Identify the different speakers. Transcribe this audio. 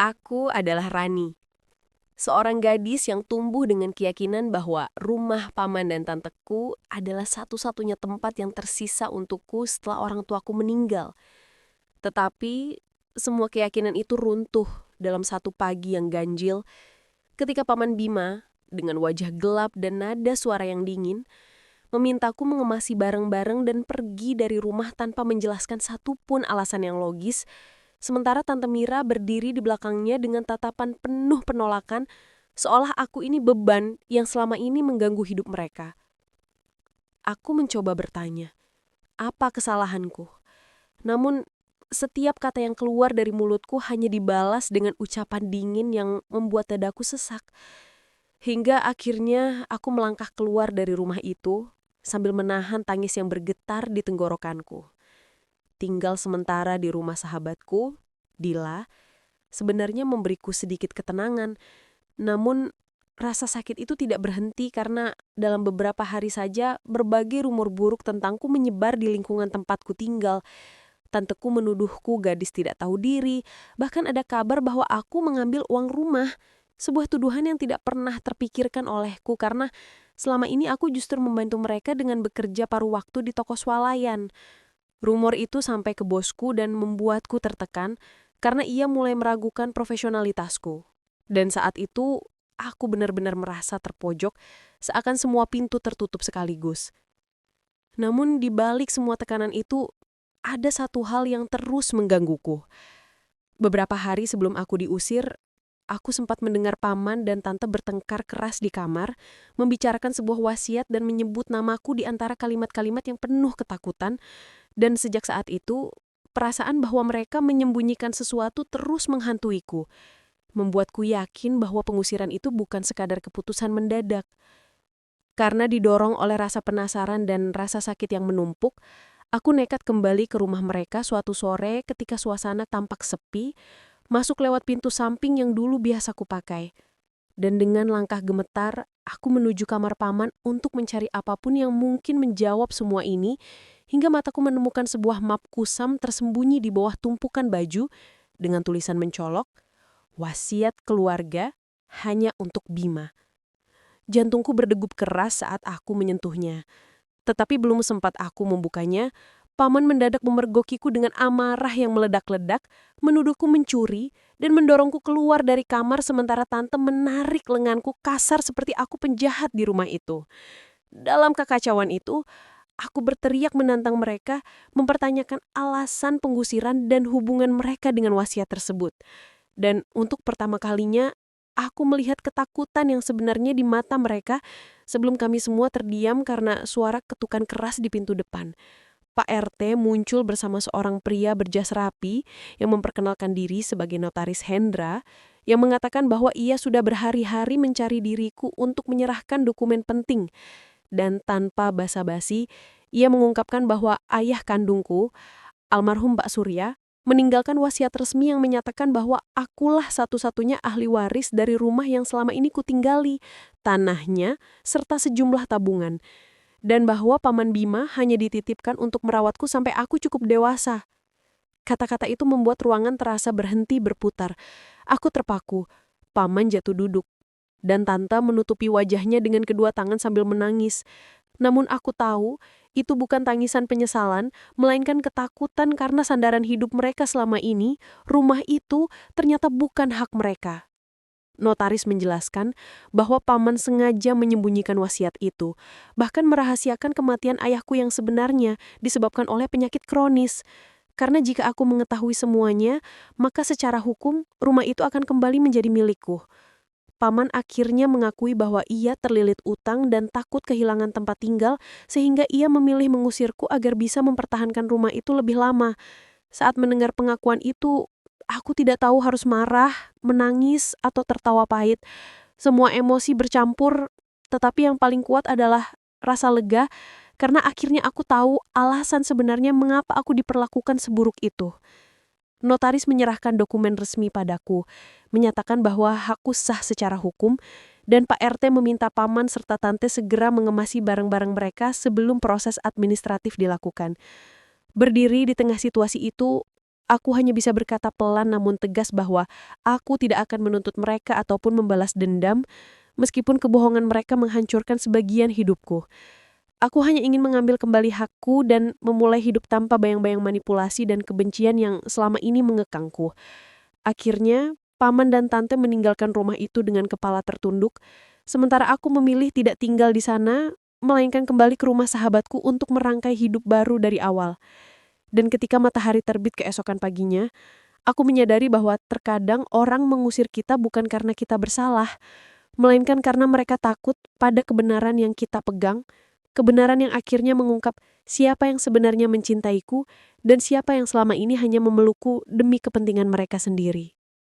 Speaker 1: Aku adalah Rani, seorang gadis yang tumbuh dengan keyakinan bahwa rumah paman dan tanteku adalah satu-satunya tempat yang tersisa untukku setelah orang tuaku meninggal. Tetapi semua keyakinan itu runtuh dalam satu pagi yang ganjil ketika paman Bima dengan wajah gelap dan nada suara yang dingin memintaku mengemasi barang-barang dan pergi dari rumah tanpa menjelaskan satupun alasan yang logis. Sementara Tante Mira berdiri di belakangnya dengan tatapan penuh penolakan, seolah aku ini beban yang selama ini mengganggu hidup mereka. Aku mencoba bertanya, apa kesalahanku? Namun, setiap kata yang keluar dari mulutku hanya dibalas dengan ucapan dingin yang membuat dadaku sesak. Hingga akhirnya aku melangkah keluar dari rumah itu sambil menahan tangis yang bergetar di tenggorokanku. Tinggal sementara di rumah sahabatku, Dila, sebenarnya memberiku sedikit ketenangan. Namun, rasa sakit itu tidak berhenti karena dalam beberapa hari saja berbagai rumor buruk tentangku menyebar di lingkungan tempatku tinggal. Tanteku menuduhku gadis tidak tahu diri, bahkan ada kabar bahwa aku mengambil uang rumah. Sebuah tuduhan yang tidak pernah terpikirkan olehku karena selama ini aku justru membantu mereka dengan bekerja paruh waktu di toko swalayan. Rumor itu sampai ke bosku dan membuatku tertekan karena ia mulai meragukan profesionalitasku. Dan saat itu, aku benar-benar merasa terpojok, seakan semua pintu tertutup sekaligus. Namun di balik semua tekanan itu, ada satu hal yang terus menggangguku. Beberapa hari sebelum aku diusir, aku sempat mendengar paman dan tante bertengkar keras di kamar, membicarakan sebuah wasiat dan menyebut namaku di antara kalimat-kalimat yang penuh ketakutan. Dan sejak saat itu, perasaan bahwa mereka menyembunyikan sesuatu terus menghantuiku, membuatku yakin bahwa pengusiran itu bukan sekadar keputusan mendadak. Karena didorong oleh rasa penasaran dan rasa sakit yang menumpuk, aku nekat kembali ke rumah mereka suatu sore ketika suasana tampak sepi, masuk lewat pintu samping yang dulu biasa kupakai. Dan dengan langkah gemetar, aku menuju kamar paman untuk mencari apapun yang mungkin menjawab semua ini, hingga mataku menemukan sebuah map kusam tersembunyi di bawah tumpukan baju dengan tulisan mencolok, wasiat keluarga hanya untuk Bima. Jantungku berdegup keras saat aku menyentuhnya. Tetapi belum sempat aku membukanya, paman mendadak memergokiku dengan amarah yang meledak-ledak, menuduhku mencuri, dan mendorongku keluar dari kamar sementara tante menarik lenganku kasar seperti aku penjahat di rumah itu. Dalam kekacauan itu, aku berteriak menantang mereka, mempertanyakan alasan penggusiran dan hubungan mereka dengan wasiat tersebut. Dan untuk pertama kalinya, aku melihat ketakutan yang sebenarnya di mata mereka sebelum kami semua terdiam karena suara ketukan keras di pintu depan. Pak RT muncul bersama seorang pria berjas rapi yang memperkenalkan diri sebagai notaris Hendra, yang mengatakan bahwa ia sudah berhari-hari mencari diriku untuk menyerahkan dokumen penting. Dan tanpa basa-basi, ia mengungkapkan bahwa ayah kandungku, almarhum Pak Surya, meninggalkan wasiat resmi yang menyatakan bahwa akulah satu-satunya ahli waris dari rumah yang selama ini kutinggali, tanahnya, serta sejumlah tabungan. Dan bahwa paman Bima hanya dititipkan untuk merawatku sampai aku cukup dewasa. Kata-kata itu membuat ruangan terasa berhenti berputar. Aku terpaku, paman jatuh duduk, dan tante menutupi wajahnya dengan kedua tangan sambil menangis. Namun aku tahu, itu bukan tangisan penyesalan, melainkan ketakutan karena sandaran hidup mereka selama ini, rumah itu ternyata bukan hak mereka. Notaris menjelaskan bahwa paman sengaja menyembunyikan wasiat itu, bahkan merahasiakan kematian ayahku yang sebenarnya disebabkan oleh penyakit kronis. Karena jika aku mengetahui semuanya, maka secara hukum rumah itu akan kembali menjadi milikku. Paman akhirnya mengakui bahwa ia terlilit utang dan takut kehilangan tempat tinggal sehingga ia memilih mengusirku agar bisa mempertahankan rumah itu lebih lama. Saat mendengar pengakuan itu, aku tidak tahu harus marah, menangis, atau tertawa pahit. Semua emosi bercampur, tetapi yang paling kuat adalah rasa lega karena akhirnya aku tahu alasan sebenarnya mengapa aku diperlakukan seburuk itu. Notaris menyerahkan dokumen resmi padaku, menyatakan bahwa hakku sah secara hukum, dan Pak RT meminta paman serta tante segera mengemasi barang-barang mereka sebelum proses administratif dilakukan. Berdiri di tengah situasi itu,
Speaker 2: Aku hanya bisa berkata pelan namun tegas bahwa aku tidak akan menuntut mereka ataupun membalas dendam, meskipun kebohongan mereka menghancurkan sebagian hidupku. Aku hanya ingin mengambil kembali hakku dan memulai hidup tanpa bayang-bayang manipulasi dan kebencian yang selama ini mengekangku. Akhirnya, paman dan tante meninggalkan rumah itu dengan kepala tertunduk, sementara aku memilih tidak tinggal di sana, melainkan kembali ke rumah sahabatku untuk merangkai hidup baru dari awal. Dan ketika matahari terbit keesokan paginya, aku menyadari bahwa terkadang orang mengusir kita bukan karena kita bersalah, melainkan karena mereka takut pada kebenaran yang kita pegang, kebenaran yang akhirnya mengungkap siapa yang sebenarnya mencintaiku dan siapa yang selama ini hanya memelukku demi kepentingan mereka sendiri.